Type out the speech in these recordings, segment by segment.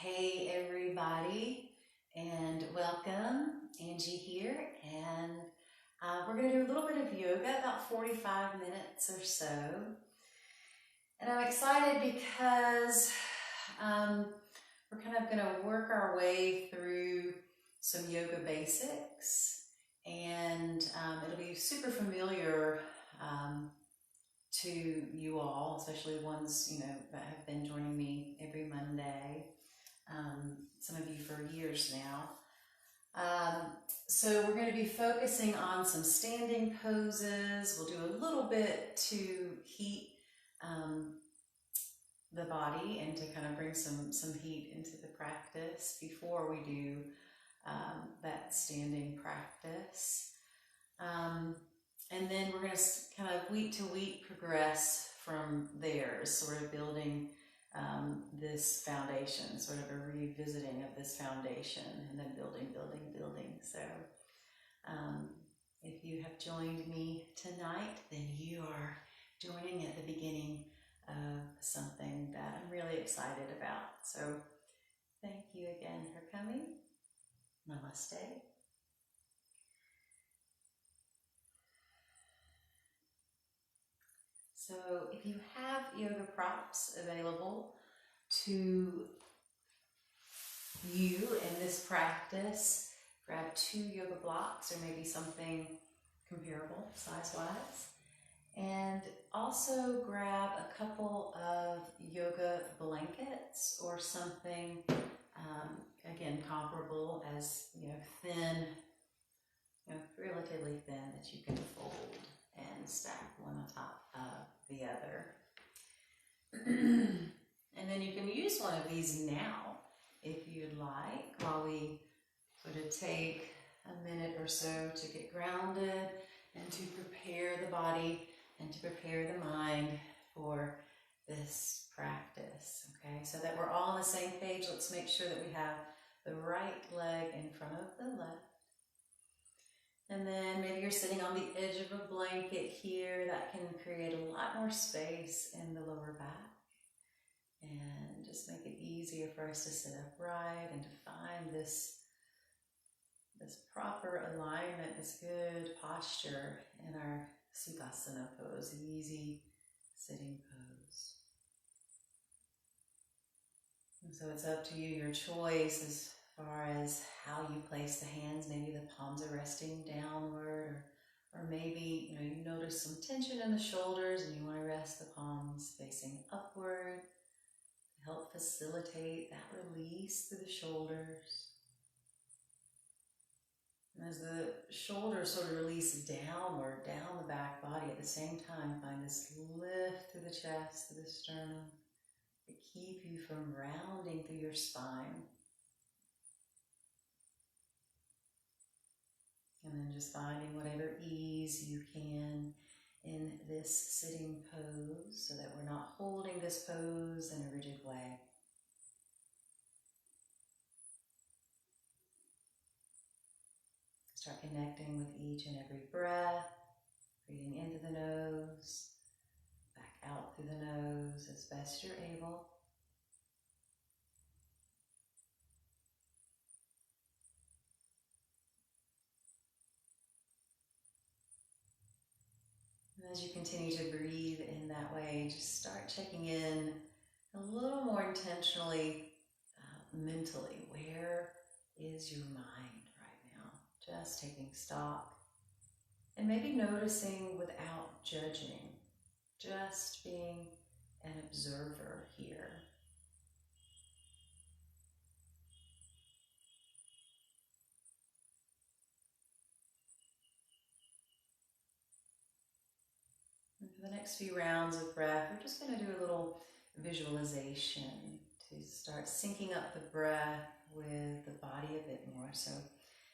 Hey everybody, and welcome. Angie here, and we're going to do a little bit of yoga, about 45 minutes or so. And I'm excited because we're kind of going to work our way through some yoga basics, and it'll be super familiar to you all, especially ones that have been joining me every Monday. Some of you for years now. So we're going to be focusing on some standing poses. We'll do a little bit to heat the body and to kind of bring some heat into the practice before we do that standing practice. And then we're going to kind of week to week progress from there, sort of building this foundation, sort of a revisiting of this foundation, and then building. So if you have joined me tonight, then you are joining at the beginning of something that I'm really excited about. So thank you again for coming. Namaste. So if you have yoga props available to you in this practice, grab 2 yoga blocks or maybe something comparable size-wise. And also grab a couple of yoga blankets or something, again, comparable as, thin, relatively thin, that you can fold and stack one on top of the other. And then you can use one of these now if you'd like, while we sort of take a minute or so to get grounded and to prepare the body and to prepare the mind for this practice. Okay, so that we're all on the same page, let's make sure that we have the right leg in front of the left. And then maybe you're sitting on the edge of a blanket here. That can create a lot more space in the lower back and just make it easier for us to sit upright and to find this proper alignment, this good posture in our Sukhasana pose, the easy sitting pose. And so it's up to you, your choice as far as how you place the hands. Maybe the palms are resting downward, or maybe you notice some tension in the shoulders and you want to rest the palms facing upward to help facilitate that release through the shoulders. And as the shoulders sort of release downward, down the back body, at the same time, find this lift through the chest, through the sternum, to keep you from rounding through your spine. And then just finding whatever ease you can in this sitting pose so that we're not holding this pose in a rigid way. Start connecting with each and every breath, breathing into the nose, back out through the nose as best you're able. And as you continue to breathe in that way, just start checking in a little more intentionally, mentally. Where is your mind right now? Just taking stock and maybe noticing without judging, just being an observer here. And for the next few rounds of breath, we're just going to do a little visualization to start syncing up the breath with the body a bit more. So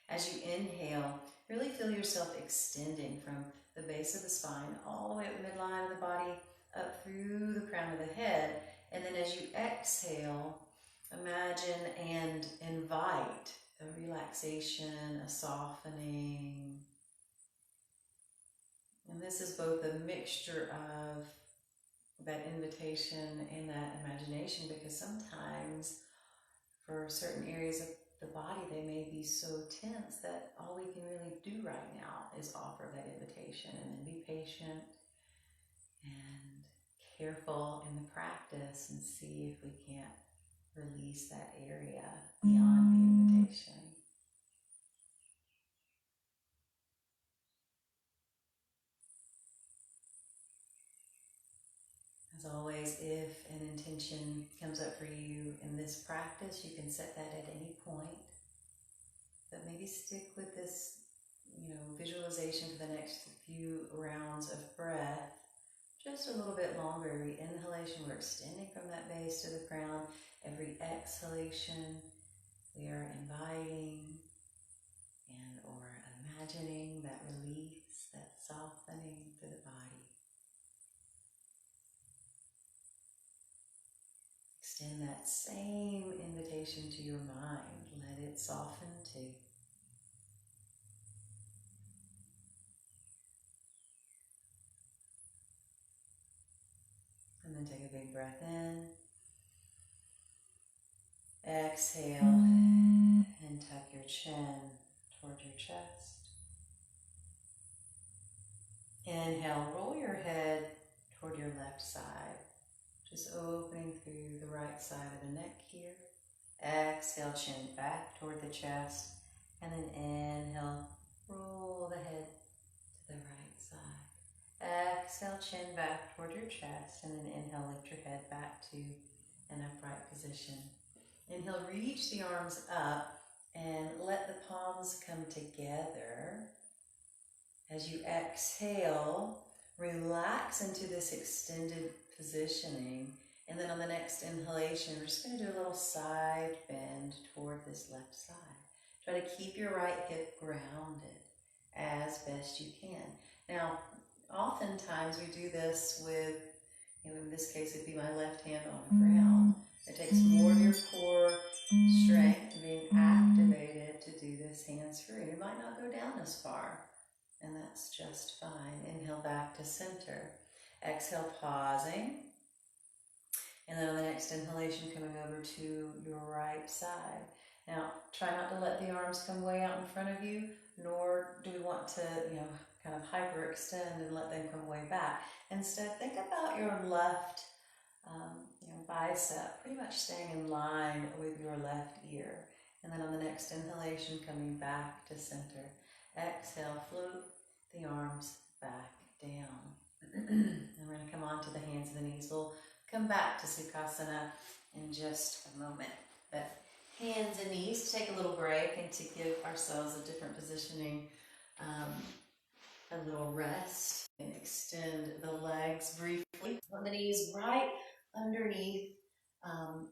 as you inhale, really feel yourself extending from the base of the spine all the way up the midline of the body, up through the crown of the head. And then as you exhale, imagine and invite a relaxation, a softening. And this is both a mixture of that invitation and that imagination, because sometimes for certain areas of the body, they may be so tense that all we can really do right now is offer that invitation, and then be patient and careful in the practice and see if we can't release that area beyond the invitation. As always, if an intention comes up for you in this practice, you can set that at any point. But maybe stick with this, visualization for the next few rounds of breath. Just a little bit longer. Every inhalation, we're extending from that base to the crown. Every exhalation, we are inviting and or imagining that release, that softening through the body. Extend that same invitation to your mind. Let it soften too. And then take a big breath in. Exhale and tuck your chin toward your chest. Inhale, roll your head toward your left side. Just opening through the right side of the neck here. Exhale, chin back toward the chest. And then inhale, roll the head to the right side. Exhale, chin back toward your chest. And then inhale, lift your head back to an upright position. Inhale, reach the arms up and let the palms come together. As you exhale, relax into this extended positioning. And then on the next inhalation, we're just going to do a little side bend toward this left side. Try to keep your right hip grounded as best you can. Now, oftentimes we do this with, in this case, it'd be my left hand on the ground. It takes more of your core strength being activated to do this hands-free. You might not go down as far, and that's just fine. Inhale back to center. Exhale, pausing. And then on the next inhalation, coming over to your right side. Now, try not to let the arms come way out in front of you, nor do we want to, kind of hyperextend and let them come way back. Instead, think about your left bicep pretty much staying in line with your left ear. And then on the next inhalation, coming back to center. Exhale, float the arms back down. And we're going to come on to the hands and the knees. We'll come back to Sukhasana in just a moment. But hands and knees, to take a little break and to give ourselves a different positioning, a little rest, and extend the legs briefly. On the knees right underneath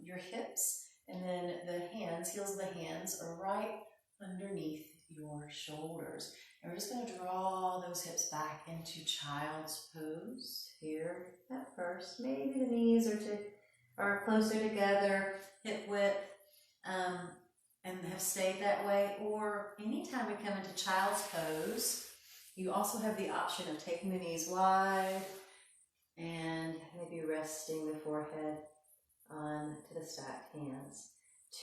your hips, and then the hands, heels of the hands are right underneath your shoulders. And we're just going to draw those hips back into child's pose here at first. Maybe the knees are closer together, hip width, and have stayed that way. Or anytime we come into child's pose, you also have the option of taking the knees wide and maybe resting the forehead onto the stacked hands.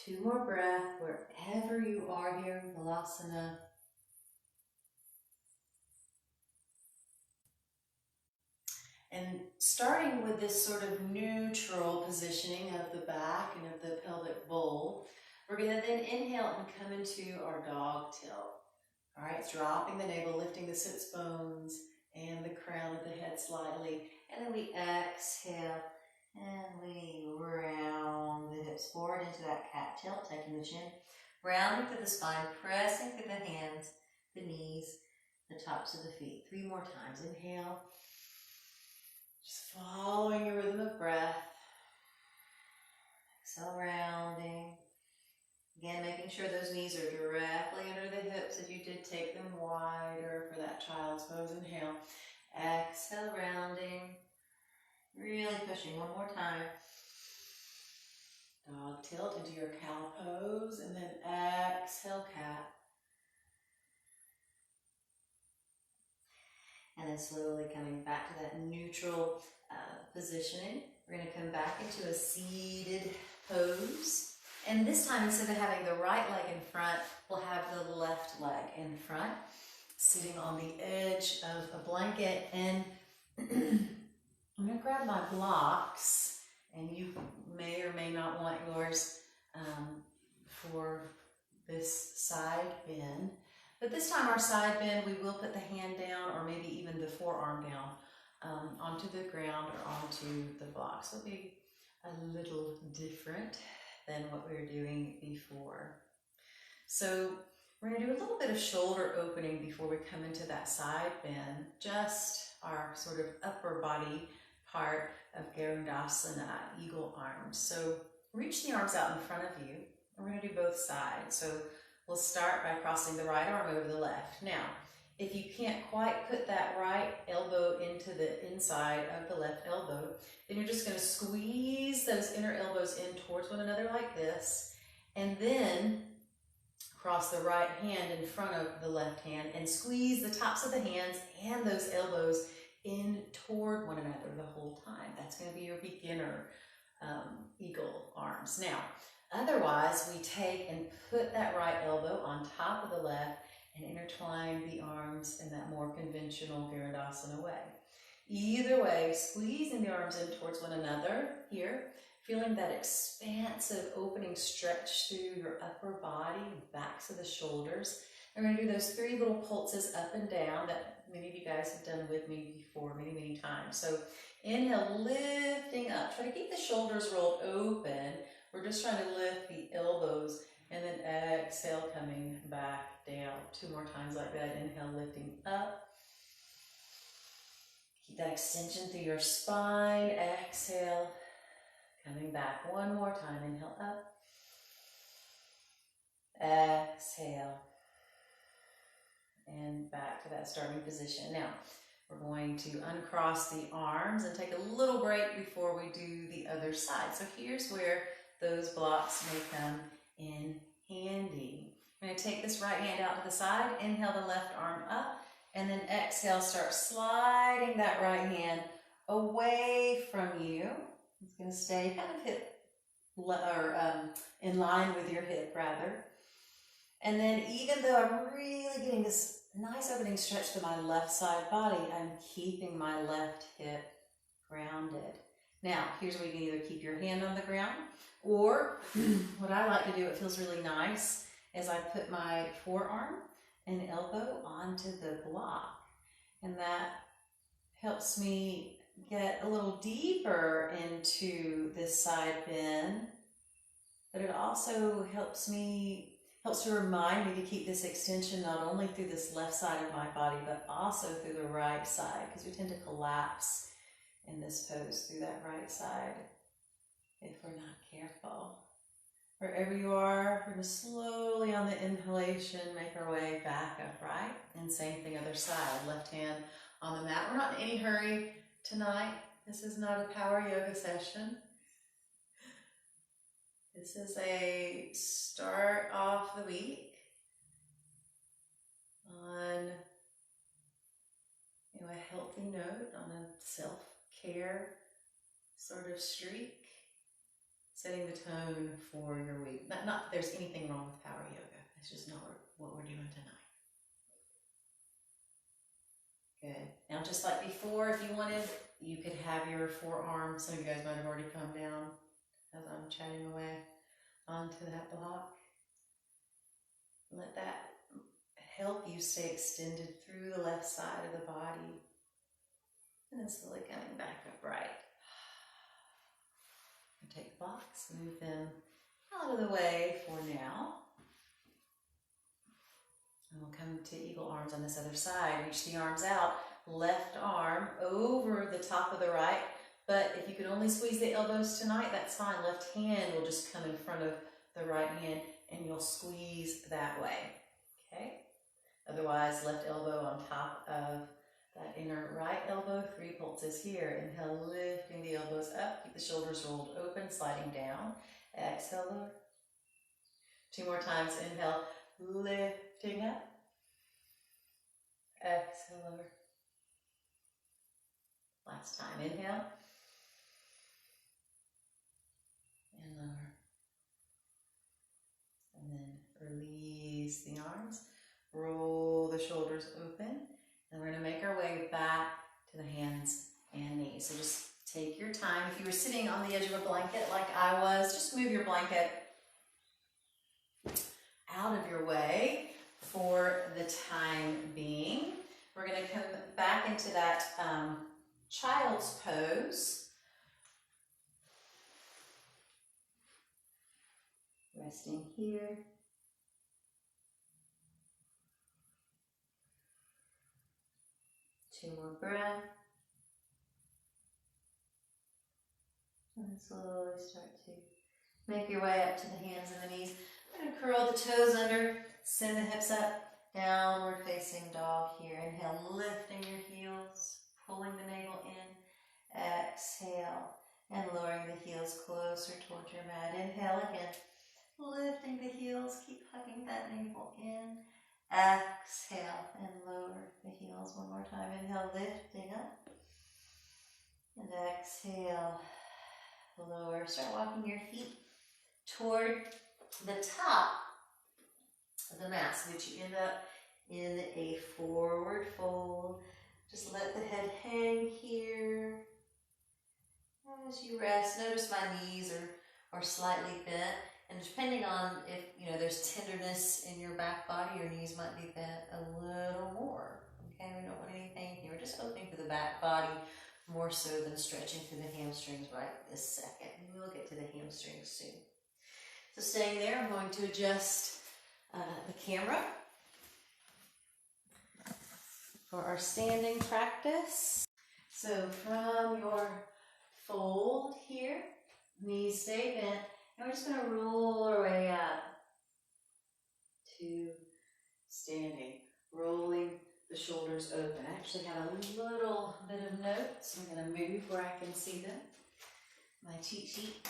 2 more breaths wherever you are here in Balasana. And starting with this sort of neutral positioning of the back and of the pelvic bowl, we're going to then inhale and come into our dog tilt. All right, dropping the navel, lifting the sits bones and the crown of the head slightly. And then we exhale and we round the hips forward into that cat tilt, taking the chin, rounding through the spine, pressing through the hands, the knees, the tops of the feet. 3 more times. Inhale. Just following your rhythm of breath. Exhale, rounding. Again, making sure those knees are directly under the hips if you did take them wider for that child's pose. Inhale. Exhale, rounding. Really pushing. 1 more time. Dog tilt into your cow pose, and then exhale, cat. And then slowly coming back to that neutral positioning. We're going to come back into a seated pose. And this time, instead of having the right leg in front, we'll have the left leg in front, sitting on the edge of a blanket. And I'm going to grab my blocks, and you may or may not want yours for this side bend. But this time our side bend, we will put the hand down, or maybe even the forearm down onto the ground or onto the blocks. It'll be a little different than what we were doing before. So we're going to do a little bit of shoulder opening before we come into that side bend, just our sort of upper body part of Garudasana, eagle arms. So reach the arms out in front of you. We're going to do both sides. So we'll start by crossing the right arm over the left. Now, if you can't quite put that right elbow into the inside of the left elbow, then you're just going to squeeze those inner elbows in towards one another like this, and then cross the right hand in front of the left hand and squeeze the tops of the hands and those elbows in toward one another the whole time. That's going to be your beginner eagle arms. Now, otherwise, we take and put that right elbow on top of the left and intertwine the arms in that more conventional Garudasana way. Either way, squeezing the arms in towards one another here, feeling that expansive opening stretch through your upper body, backs of the shoulders. And we're going to do those 3 little pulses up and down that many of you guys have done with me before many, many times. So inhale, lifting up. Try to keep the shoulders rolled open. We're just trying to lift the elbows, and then exhale, coming back down. 2 more times like that. Inhale, lifting up. Keep that extension through your spine. Exhale, coming back. 1 more time. Inhale up. Exhale. And back to that starting position. Now, we're going to uncross the arms and take a little break before we do the other side. So here's where those blocks may come in handy. I'm going to take this right hand out to the side, inhale the left arm up, and then exhale, start sliding that right hand away from you. It's going to stay kind of hip, or in line with your hip rather. And then even though I'm really getting this nice opening stretch to my left side body, I'm keeping my left hip grounded. Now, here's where you can either keep your hand on the ground, or what I like to do, it feels really nice, is I put my forearm and elbow onto the block. And that helps me get a little deeper into this side bend, but it also helps to remind me to keep this extension not only through this left side of my body, but also through the right side, because we tend to collapse in this pose through that right side if we're not careful. Wherever you are, we're going to slowly on the inhalation make our way back upright, and same thing other side, left hand on the mat. We're not in any hurry tonight. This is not a power yoga session. This is a start off the week on a healthy note, on a self-care sort of streak, setting the tone for your week. Not that there's anything wrong with power yoga. It's just not what we're doing tonight. Good. Now, just like before, if you wanted, you could have your forearm. Some of you guys might have already come down as I'm chatting away onto that block. Let that help you stay extended through the left side of the body. And then slowly coming back upright. Take the blocks, move them out of the way for now. And we'll come to eagle arms on this other side. Reach the arms out, left arm over the top of the right. But if you can only squeeze the elbows tonight, that's fine. Left hand will just come in front of the right hand, and you'll squeeze that way. Okay? Otherwise, left elbow on top of that inner right elbow. 3 pulses here. Inhale, lifting the elbows up. Keep the shoulders rolled open, sliding down. Exhale, lower. 2 more times. Inhale, lifting up. Exhale, lower. Last time. Inhale. And lower. shoulders open. And we're going to make our way back to the hands and knees. So just take your time. If you were sitting on the edge of a blanket like I was, just move your blanket out of your way for the time being. We're going to come back into that child's pose. Resting here. Two more breaths. And slowly start to make your way up to the hands and the knees. We're going to curl the toes under, send the hips up, downward facing dog here. Inhale, lifting your heels, pulling the navel in. Exhale, and lowering the heels closer towards your mat. Inhale again, lifting the heels, keep hugging that navel in. Exhale, and lower the heels one more time. Inhale, lifting up. And exhale, lower. Start walking your feet toward the top of the mat so that you end up in a forward fold. Just let the head hang here. As you rest, notice my knees are slightly bent. And depending on if there's tenderness in your back body, your knees might be bent a little more. Okay, we don't want any pain here. We're just opening through the back body more so than stretching through the hamstrings right this second. And we'll get to the hamstrings soon. So staying there, I'm going to adjust the camera for our standing practice. So from your fold here, knees stay bent, and we're just going to roll our way up to standing, rolling the shoulders open. I actually have a little bit of notes. I'm going to move where I can see them. My cheat sheet.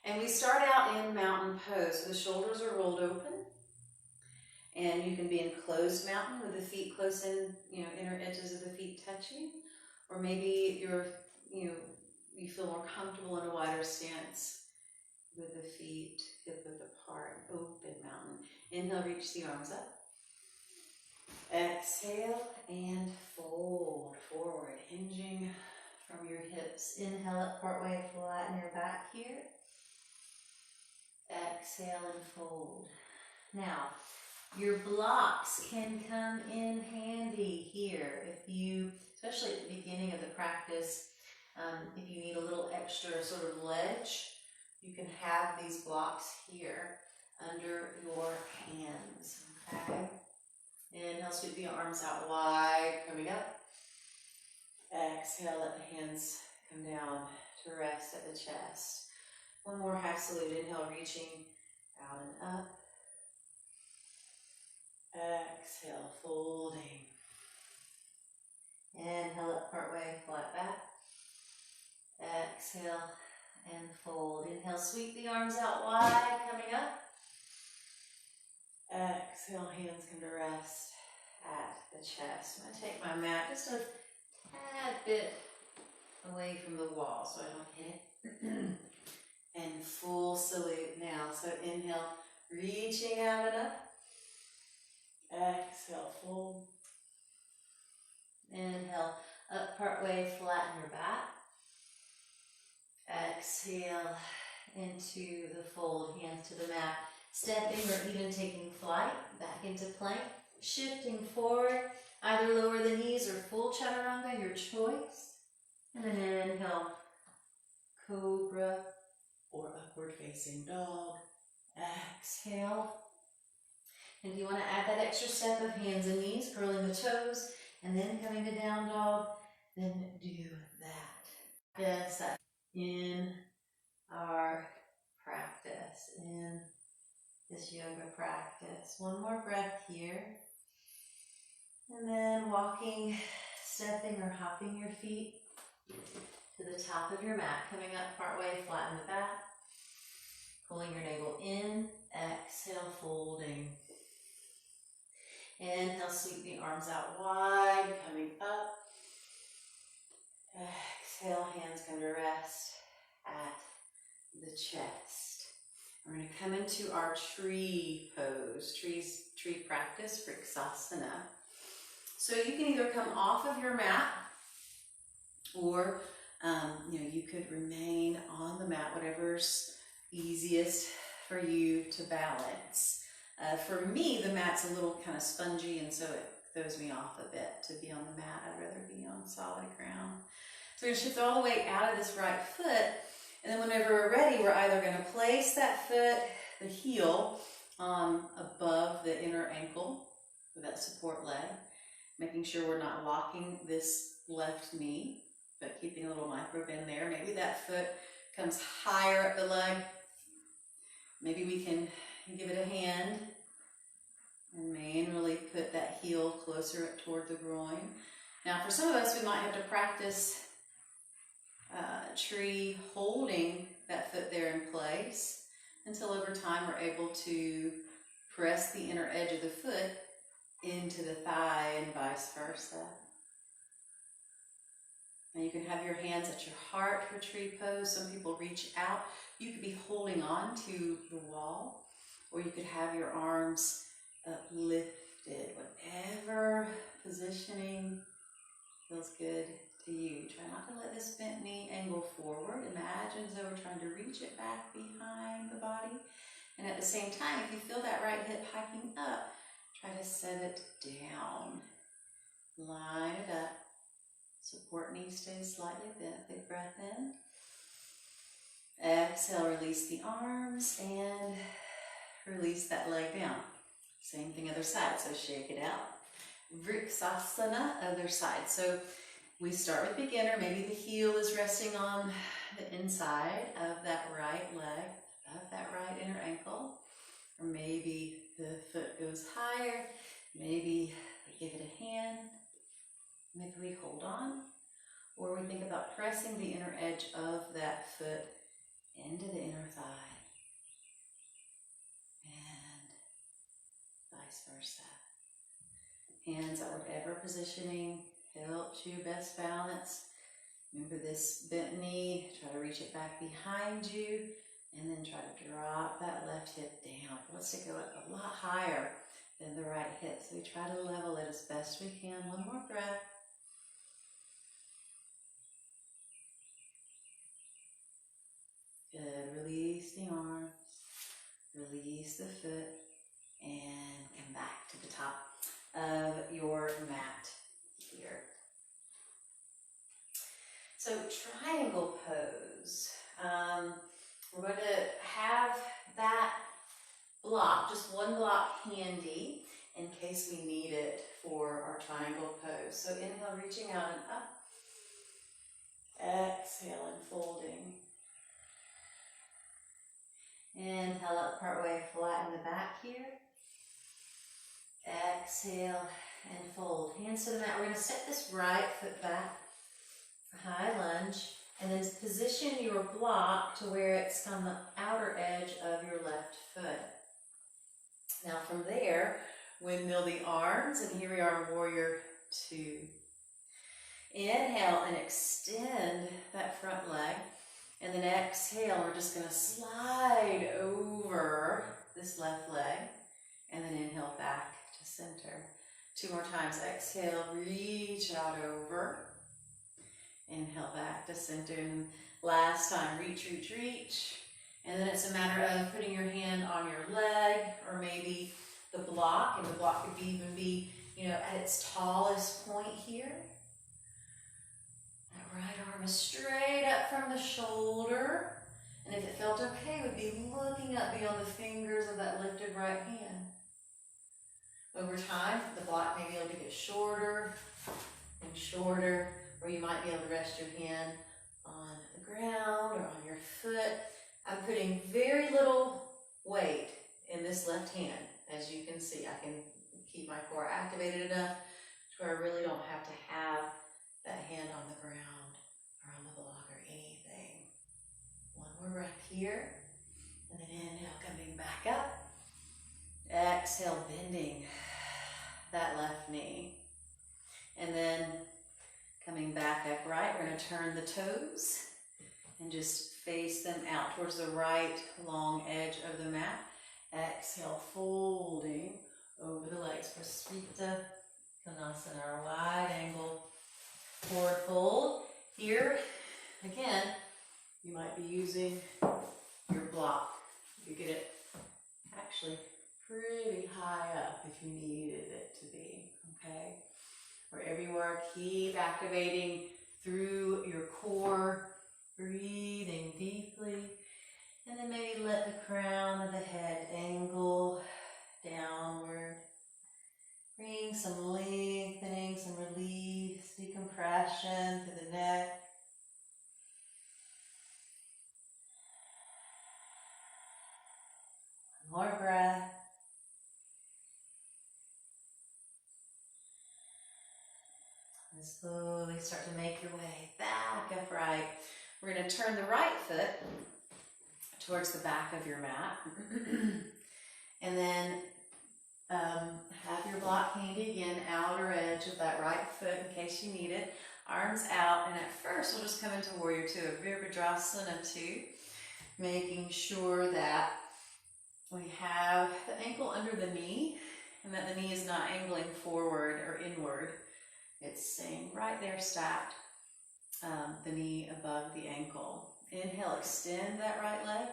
And we start out in mountain pose. So the shoulders are rolled open. And you can be in closed mountain with the feet close in, inner edges of the feet touching. Or maybe you feel more comfortable in a wider stance with the feet hip width apart, open mountain. Inhale, reach the arms up. Exhale and fold forward, hinging from your hips. Inhale up partway, flatten your back here. Exhale and fold. Now, your blocks can come in handy here if you, especially at the beginning of the practice, if you need a little extra sort of ledge, you can have these blocks here under your hands, okay? Inhale, sweep the arms out wide, coming up. Exhale, let the hands come down to rest at the chest. One more half salute. Inhale, reaching out and up. Exhale, folding. Inhale up partway, flat back. Exhale and fold. Inhale, sweep the arms out wide, coming up. Exhale, hands come to rest at the chest. I'm going to take my mat just a tad bit away from the wall so I don't hit it. And full salute now. So inhale, reaching out and up. Exhale, fold. Inhale, up partway, flatten your back. Exhale into the fold, hands to the mat. Stepping or even taking flight, back into plank. Shifting forward, either lower the knees or full chaturanga, your choice. And then inhale, cobra or upward facing dog. Exhale. And if you want to add that extra step of hands and knees, curling the toes, and then coming to down dog, then do that. Yes, that's in our practice, in this yoga practice. One more breath here. And then walking, stepping or hopping your feet to the top of your mat, coming up partway, flatten the back, pulling your navel in, exhale, folding. Inhale, sweep the arms out wide, coming up. Exhale, hands come to rest at the chest. We're going to come into our tree pose, tree practice, Vriksasana. So you can either come off of your mat, or you could remain on the mat, whatever's easiest for you to balance. For me, the mat's a little kind of spongy, and so it throws me off a bit to be on the mat. I'd rather be on solid ground. So we're going to shift all the way out of this right foot, and then whenever we're ready, we're either going to place that foot, the heel, above the inner ankle with that support leg, making sure we're not locking this left knee, but keeping a little micro bend there. Maybe that foot comes higher up the leg. Maybe we can give it a hand and manually put that heel closer up toward the groin. Now, for some of us, we might have to practice tree holding that foot there in place until over time we're able to press the inner edge of the foot into the thigh and vice versa. Now you can have your hands at your heart for tree pose. Some people reach out. You could be holding on to the wall, or you could have your arms uplifted. Whatever positioning feels good to you. Try not to let this bent knee angle forward. Imagine as though we're trying to reach it back behind the body. And at the same time, if you feel that right hip hiking up, try to set it down. Line it up. Support knee stays slightly bent. Big breath in. Exhale, release the arms and release that leg down. Same thing other side, so shake it out. Vriksasana, other side. So we start with beginner. Maybe the heel is resting on the inside of that right leg, of that right inner ankle. Or maybe the foot goes higher. Maybe we give it a hand. Maybe we hold on. Or we think about pressing the inner edge of that foot into the inner thigh. And vice versa. Hands at whatever positioning helps you best balance. Remember this bent knee, try to reach it back behind you, and then try to drop that left hip down. Let's take it a lot higher than the right hip, so we try to level it as best we can. One more breath. Good. Release the arms, release the foot, and come back to the top of your mat here. So triangle pose. We're going to have that block, just one block handy in case we need it for our triangle pose. So inhale, reaching out and up. Exhale and folding. Inhale up partway, flatten the back here. Exhale and fold. Hands to the mat. We're going to step this right foot back, high lunge, and then position your block to where it's on the outer edge of your left foot. Now from there, windmill the arms, and here we are, warrior two. Inhale and extend that front leg. And then exhale, we're just going to slide over this left leg. And then inhale back to center. Two more times. Exhale, reach out over. Inhale back to center. And last time, reach, reach, reach. And then it's a matter of putting your hand on your leg or maybe the block. And the block could even be, at its tallest point here. Right arm is straight up from the shoulder. And if it felt okay, we'd be looking up beyond the fingers of that lifted right hand. Over time, the block may be able to get shorter and shorter, or you might be able to rest your hand on the ground or on your foot. I'm putting very little weight in this left hand. As you can see, I can keep my core activated enough to where I really don't have to have that hand on the ground. One more breath here, and then inhale, coming back up. Exhale, bending that left knee. And then coming back upright, we're going to turn the toes and just face them out towards the right long edge of the mat. Exhale, folding over the legs. Prasvita Konasana, our wide angle forward fold. Here, again, you might be using your block. You get it actually pretty high up if you needed it to be, okay? Wherever you are, keep activating through your core, breathing deeply, and then maybe let the crown of the head angle downward. Bring some lengthening, some release, decompression to the neck. One more breath. And slowly start to make your way back upright. We're going to turn the right foot towards the back of your mat. And then have your block handy again, outer edge of that right foot in case you need it. Arms out, and at first we'll just come into Warrior Two, Virabhadrasana 2, making sure that we have the ankle under the knee, and that the knee is not angling forward or inward. It's staying right there stacked, the knee above the ankle. Inhale, extend that right leg.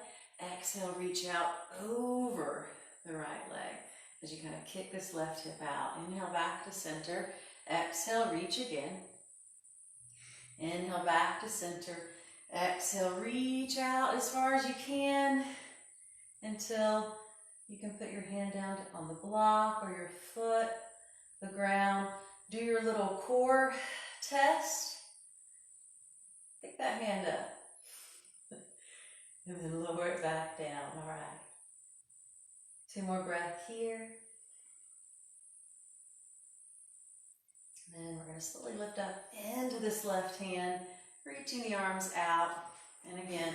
Exhale, reach out over the right leg as you kind of kick this left hip out. Inhale, back to center. Exhale, reach again. Inhale, back to center. Exhale, reach out as far as you can until you can put your hand down on the block or your foot, the ground. Do your little core test. Pick that hand up. And then lower it back down. All right. 2 more breaths here. And then we're going to slowly lift up into this left hand, reaching the arms out. And again,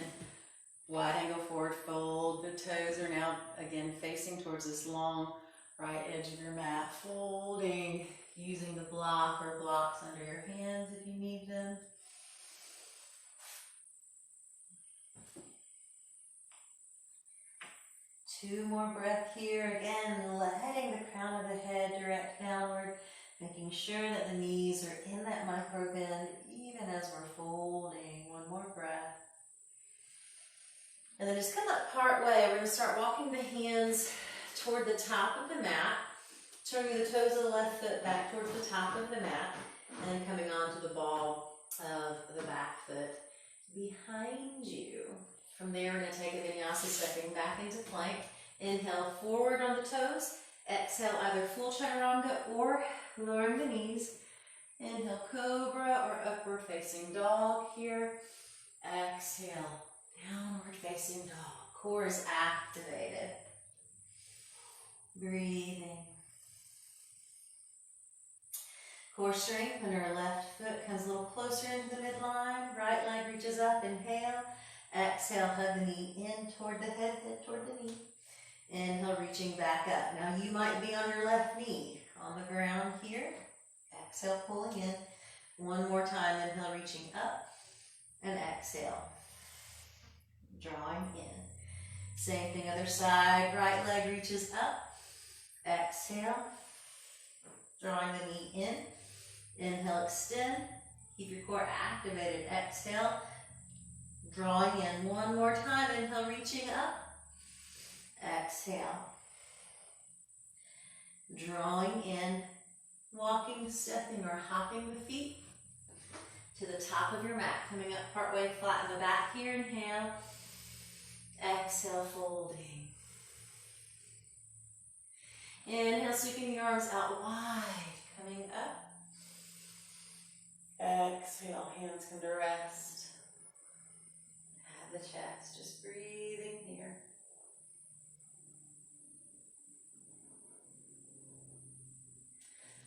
wide angle forward fold. The toes are now again facing towards this long right edge of your mat. Folding, using the block or blocks under your hands if you need them. Two more breaths here. Again, letting the crown of the head direct downward, making sure that the knees are in that micro bend even as we're folding. One more breath. And then just come up part way. We're going to start walking the hands toward the top of the mat, turning the toes of the left foot back towards the top of the mat, and then coming onto the ball of the back foot behind you. From there, we're going to take a vinyasa, stepping back into plank. Inhale, forward on the toes. Exhale, either full chaturanga or lowering the knees. Inhale, cobra or upward facing dog here. Exhale, downward facing dog. Core is activated. Breathing. Core strength when our left foot comes a little closer into the midline. Right leg reaches up. Inhale. Exhale, hug the knee in toward the head toward the knee. Inhale, reaching back up. Now you might be on your left knee on the ground here. Exhale, pulling in. One more time, inhale, reaching up. And exhale, drawing in. Same thing, other side. Right leg reaches up. Exhale, drawing the knee in. Inhale, extend. Keep your core activated. Exhale, drawing in. One more time. Inhale, reaching up. Exhale. Drawing in. Walking, stepping, or hopping the feet to the top of your mat. Coming up partway flat in the back here. Inhale. Exhale, folding. Inhale, sweeping the arms out wide. Coming up. Exhale, hands come to rest. Have the chest, just breathing here.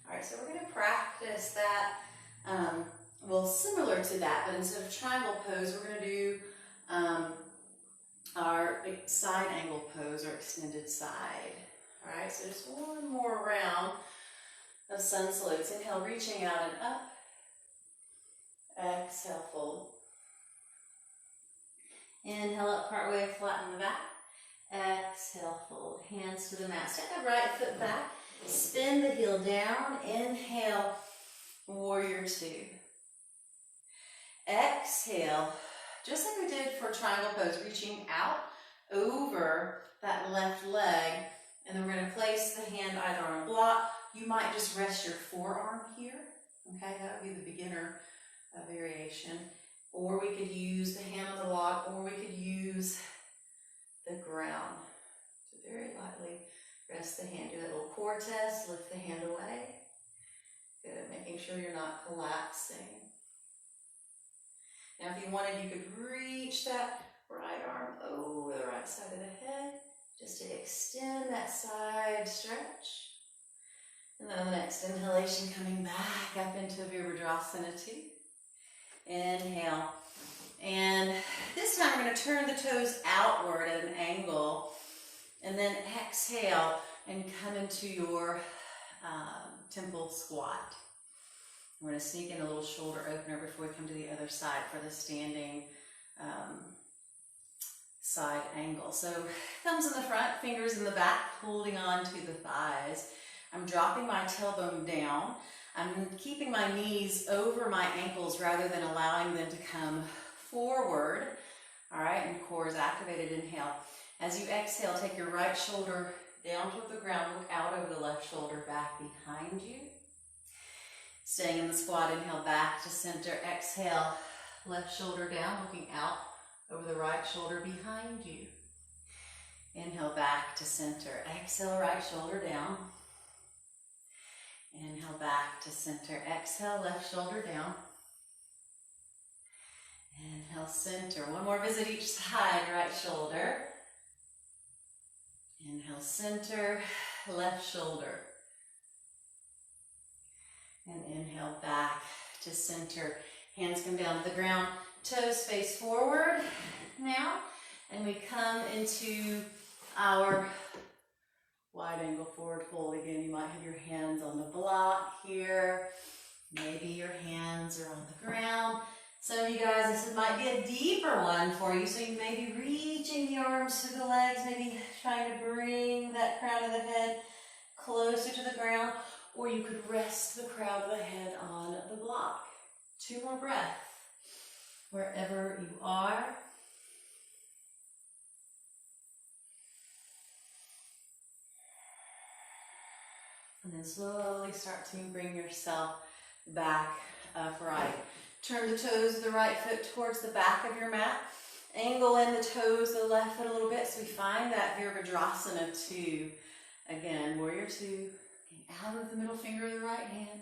All right, so we're going to practice that, well, similar to that, but instead of triangle pose, we're going to do our side angle pose or extended side. All right, so just one more round of sun salutes. Inhale, reaching out and up. Exhale, fold. Inhale up partway, flatten the back. Exhale, fold hands to the mat. Step the right foot back. Spin the heel down. Inhale, warrior two. Exhale, just like we did for triangle pose, reaching out over that left leg. And then we're going to place the hand either on a block. You might just rest your forearm here. Okay, that would be the beginner variation. Or we could use the hand on the block, or we could use the ground. So very lightly rest the hand. Do that little core test, lift the hand away. Good, making sure you're not collapsing. Now if you wanted, you could reach that right arm over the right side of the head, just to extend that side stretch. And then on the next inhalation, coming back up into Virabhadrasana 2. Inhale. And this time we're going to turn the toes outward at an angle. And then exhale and come into your temple squat. We're going to sneak in a little shoulder opener before we come to the other side for the standing side angle. So thumbs in the front, fingers in the back, holding on to the thighs. I'm dropping my tailbone down. I'm keeping my knees over my ankles rather than allowing them to come forward. All right, and core is activated. Inhale. As you exhale, take your right shoulder down toward the ground. Look out over the left shoulder, back behind you. Staying in the squat, inhale back to center. Exhale, left shoulder down, looking out over the right shoulder behind you. Inhale back to center. Exhale, right shoulder down. Inhale back to center. Exhale, left shoulder down. Inhale, center. One more visit each side, right shoulder. Inhale, center, left shoulder. And inhale back to center. Hands come down to the ground. Toes face forward now. And we come into our wide angle forward fold. Again, you might have your hands on the block here. Maybe your hands are on the ground. Some of you guys, this might be a deeper one for you. So you may be reaching the arms to the legs, maybe trying to bring that crown of the head closer to the ground. Or you could rest the crown of the head on the block. 2 more breaths. Wherever you are. And then slowly start to bring yourself back upright. Turn the toes of the right foot towards the back of your mat. Angle in the toes of the left foot a little bit so we find that Virabhadrasana 2. Again, warrior 2. Out of the middle finger of the right hand.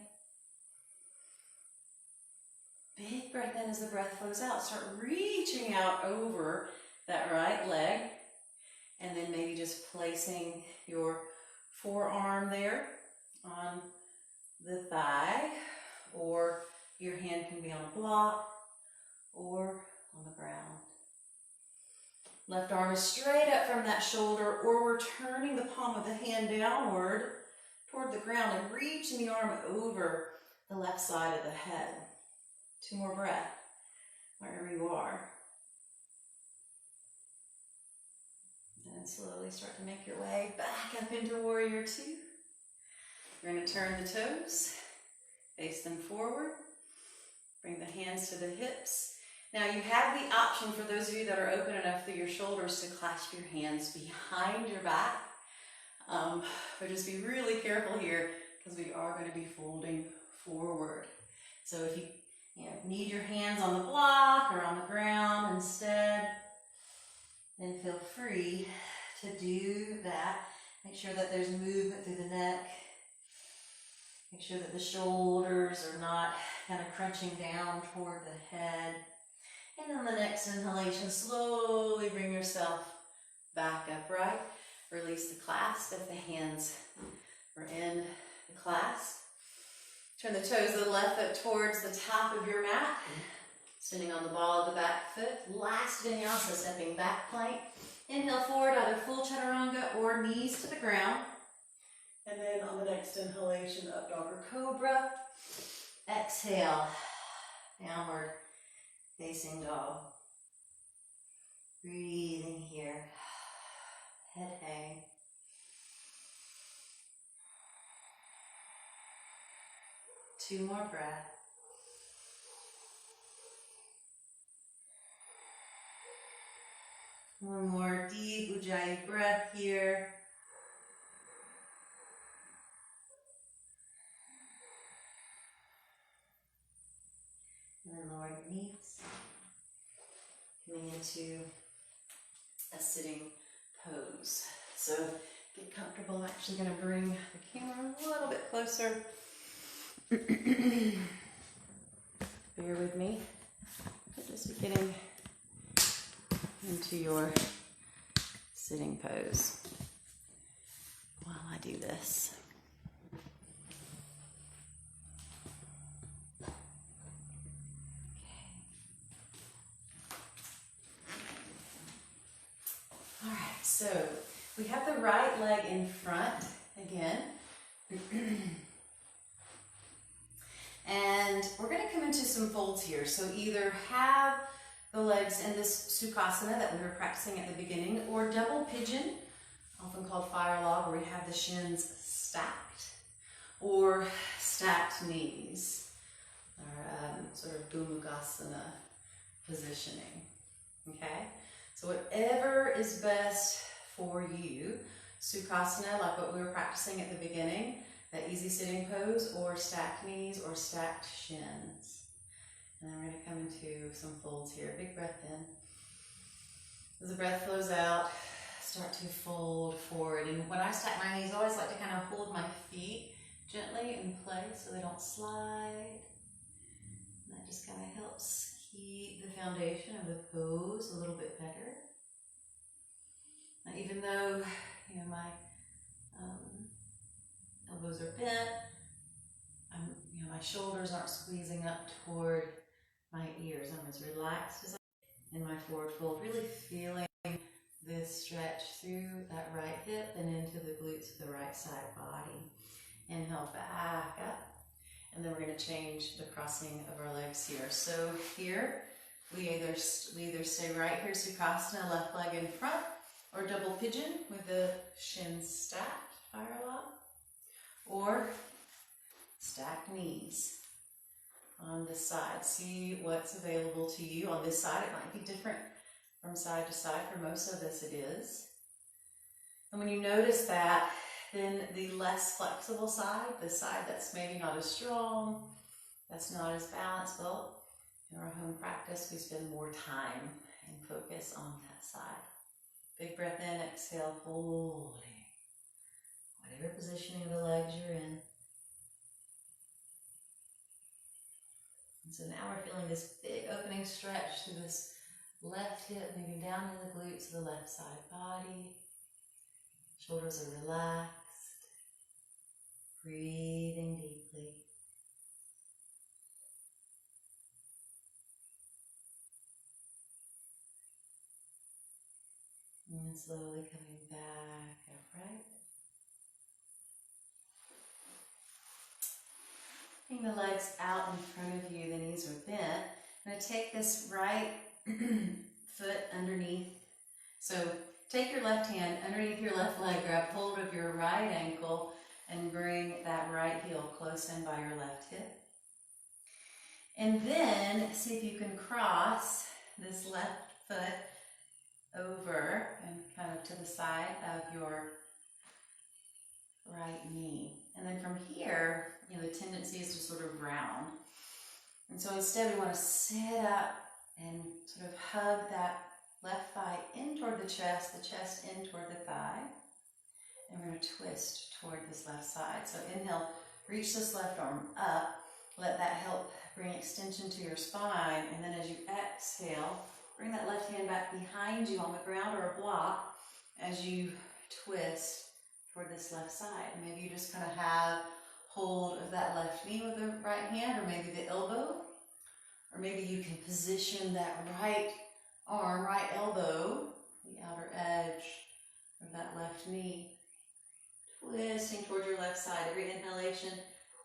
Big breath in as the breath flows out. Start reaching out over that right leg. And then maybe just placing your forearm there on the thigh. Or your hand can be on a block or on the ground. Left arm is straight up from that shoulder, or we're turning the palm of the hand downward toward the ground and reaching the arm over the left side of the head. 2 more breaths, wherever you are. And then slowly start to make your way back up into warrior 2. You're going to turn the toes, face them forward, bring the hands to the hips. Now you have the option, for those of you that are open enough through your shoulders, to clasp your hands behind your back. But just be really careful here because we are going to be folding forward. So if you need your hands on the block or on the ground instead, then feel free to do that. Make sure that there's movement through the neck. Make sure that the shoulders are not kind of crunching down toward the head. And on the next inhalation, slowly bring yourself back upright. Release the clasp if the hands are in the clasp. Turn the toes of the left foot towards the top of your mat. Sitting on the ball of the back foot. Last vinyasa, stepping back plank. Inhale forward, either full chaturanga or knees to the ground. And then on the next inhalation, up dog or cobra. Exhale, downward facing dog. Breathing here. Head hang. Two more breaths. One more deep Ujjayi breath here. And then lower your knees. Coming into a sitting pose. So get comfortable. I'm actually going to bring the camera a little bit closer. Bear with me. Just getting into your sitting pose while I do this. All right, so we have the right leg in front again. And we're going to come into some folds here. So either have the legs in this Sukhasana that we were practicing at the beginning, or double pigeon, often called fire log, where we have the shins stacked, or stacked knees, or sort of Bhumugasana positioning. Okay? So whatever is best for you, Sukhasana, like what we were practicing at the beginning, that easy sitting pose, or stacked knees, or stacked shins. And then we're going to come into some folds here. Big breath in. As the breath flows out, start to fold forward. And when I stack my knees, I always like to kind of hold my feet gently in place so they don't slide. And that just kind of helps keep the foundation of the pose a little bit better. Now, even though, my elbows are bent, my shoulders aren't squeezing up toward my ears. I'm as relaxed as I can in my forward fold, really feeling this stretch through that right hip and into the glutes of the right side body. Inhale back up, and then we're going to change the crossing of our legs here. So here, we either stay right here, Sukhasana, left leg in front, or double pigeon with the shins stacked, fire log, or stacked knees on this side. See what's available to you. On this side, it might be different from side to side. For most of us, it is. And when you notice that, then the less flexible side, the side that's maybe not as strong, that's not as balanced, well, in our home practice, we spend more time and focus on that side. Big breath in, exhale, folding. Whatever positioning of the legs you're in. And so now we're feeling this big opening stretch through this left hip, moving down to the glutes of the left side body. Shoulders are relaxed. Breathing deeply. And then slowly coming back upright. Bring the legs out in front of you, the knees are bent. I'm going to take this right foot underneath. So take your left hand underneath your left leg, grab hold of your right ankle, and bring that right heel close in by your left hip. And then see if you can cross this left foot over and kind of to the side of your right knee. And then from here, the tendency is to sort of round. And so instead we want to sit up and sort of hug that left thigh in toward the chest in toward the thigh. And we're going to twist toward this left side. So inhale, reach this left arm up. Let that help bring extension to your spine. And then as you exhale, bring that left hand back behind you on the ground or a block as you twist toward this left side. Maybe you just kind of have hold of that left knee with the right hand, or maybe the elbow. Or maybe you can position that right arm, right elbow, the outer edge of that left knee, twisting toward your left side. Every inhalation,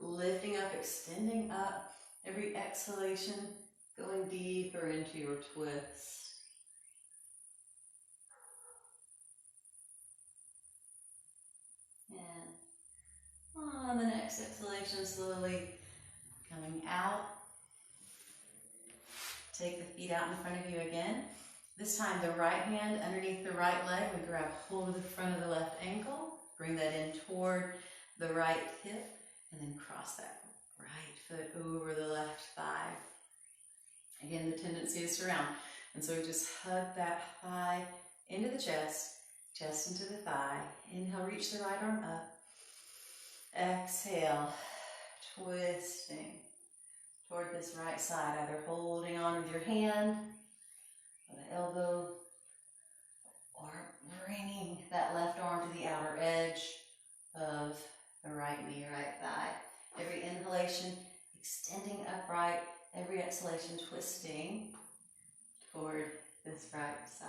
lifting up, extending up. Every exhalation, going deeper into your twist. on the next exhalation, slowly coming out. Take the feet out in front of you again. This time the right hand underneath the right leg, we grab hold of the front of the left ankle, bring that in toward the right hip, and then cross that right foot over the left thigh. Again, the tendency is to round. And so we just hug that thigh into the chest, chest into the thigh. Inhale, reach the right arm up. Exhale, twisting toward this right side, either holding on with your hand or the elbow, or bringing that left arm to the outer edge of the right knee, right thigh. Every inhalation, extending upright. Every exhalation, twisting toward this right side.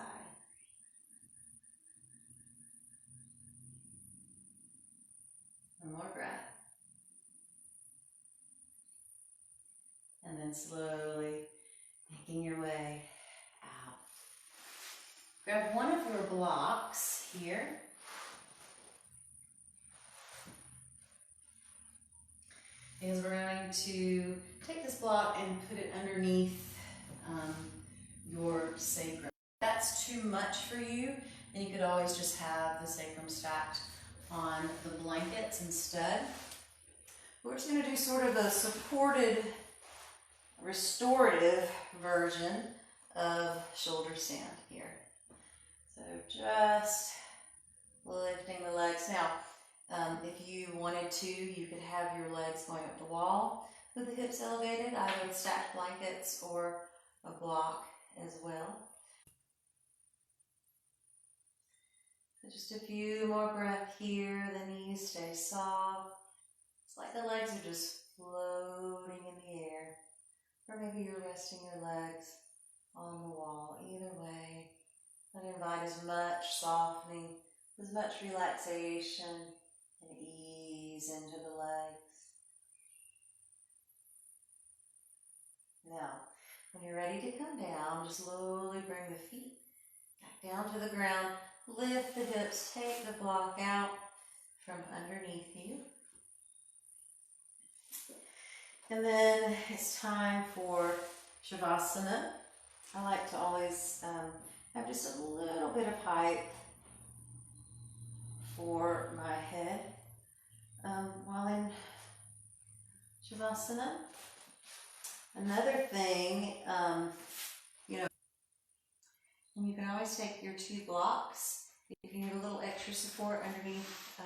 One more breath. And then slowly making your way out. Grab one of your blocks here. Because we're going to take this block and put it underneath your sacrum. If that's too much for you, then you could always just have the sacrum stacked on the blankets instead. We're just going to do sort of a supported, restorative version of shoulder stand here. So just lifting the legs. Now, if you wanted to, you could have your legs going up the wall with the hips elevated, either with stacked blankets or a block as well. So just a few more breaths here. The knees stay soft. It's like the legs are just floating in the air. Or maybe you're resting your legs on the wall. Either way, I invite as much softening, as much relaxation and ease into the legs. Now, when you're ready to come down, just slowly bring the feet back down to the ground. Lift the hips, take the block out from underneath you. And then it's time for Shavasana. I like to always have just a little bit of height for my head while in Shavasana. Another thing, and you can always take your 2 blocks. If you need a little extra support underneath,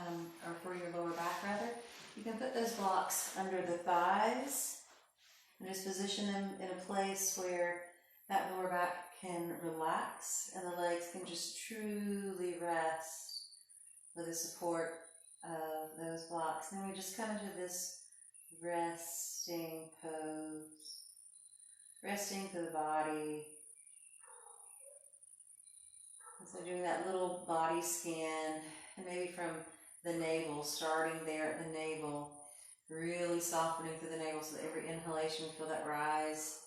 or for your lower back rather, you can put those blocks under the thighs and just position them in a place where that lower back can relax and the legs can just truly rest with the support of those blocks. And then we just come into this resting pose, resting through the body. And so doing that little body scan, and maybe from the navel, starting there at the navel, really softening through the navel so that every inhalation we feel that rise,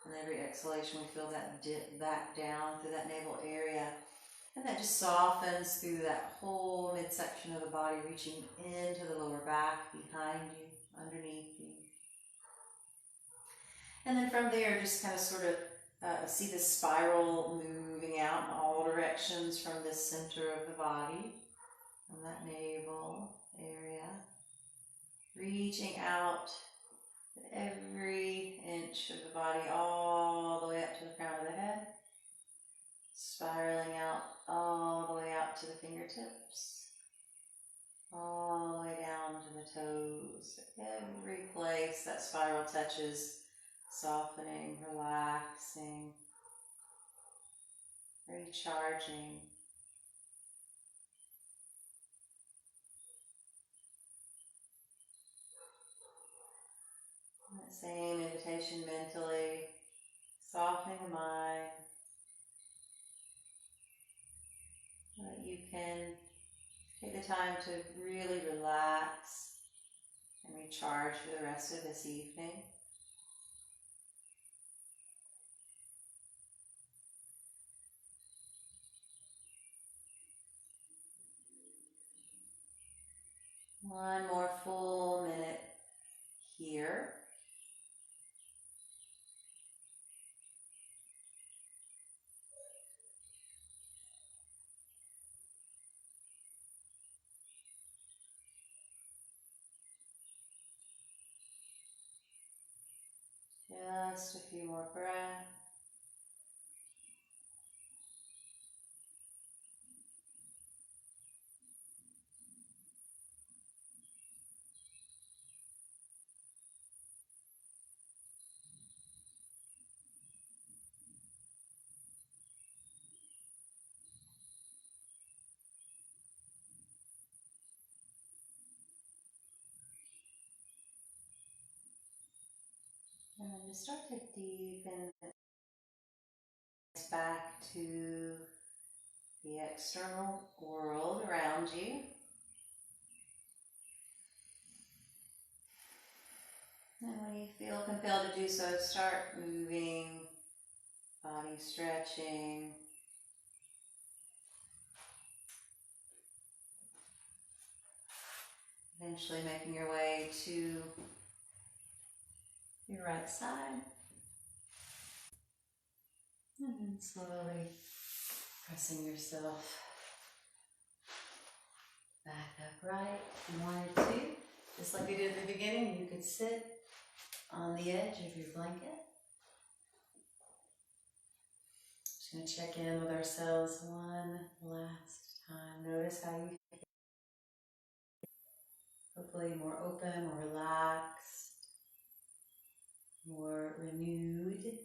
and every exhalation we feel that dip back down through that navel area. And that just softens through that whole midsection of the body, reaching into the lower back, behind you, underneath you. And then from there, just kind of sort of see the spiral moving out in all directions from the center of the body, from that navel area, reaching out to every inch of the body, all the way up to the crown of the head, spiraling out all the way out to the fingertips, all the way down to the toes. Every place that spiral touches, softening, relaxing, recharging. That same invitation mentally, softening the mind, so that you can take the time to really relax and recharge for the rest of this evening. One more full Just a few more breaths. And then just start to deepen back to the external world around you. And when you feel compelled to do so, start moving, body stretching. Eventually making your way to your right side. And then slowly pressing yourself back upright if you wanted to. Just like we did at the beginning, you could sit on the edge of your blanket. Just going to check in with ourselves one last time. Notice how you feel. Hopefully more open, more relaxed, more renewed.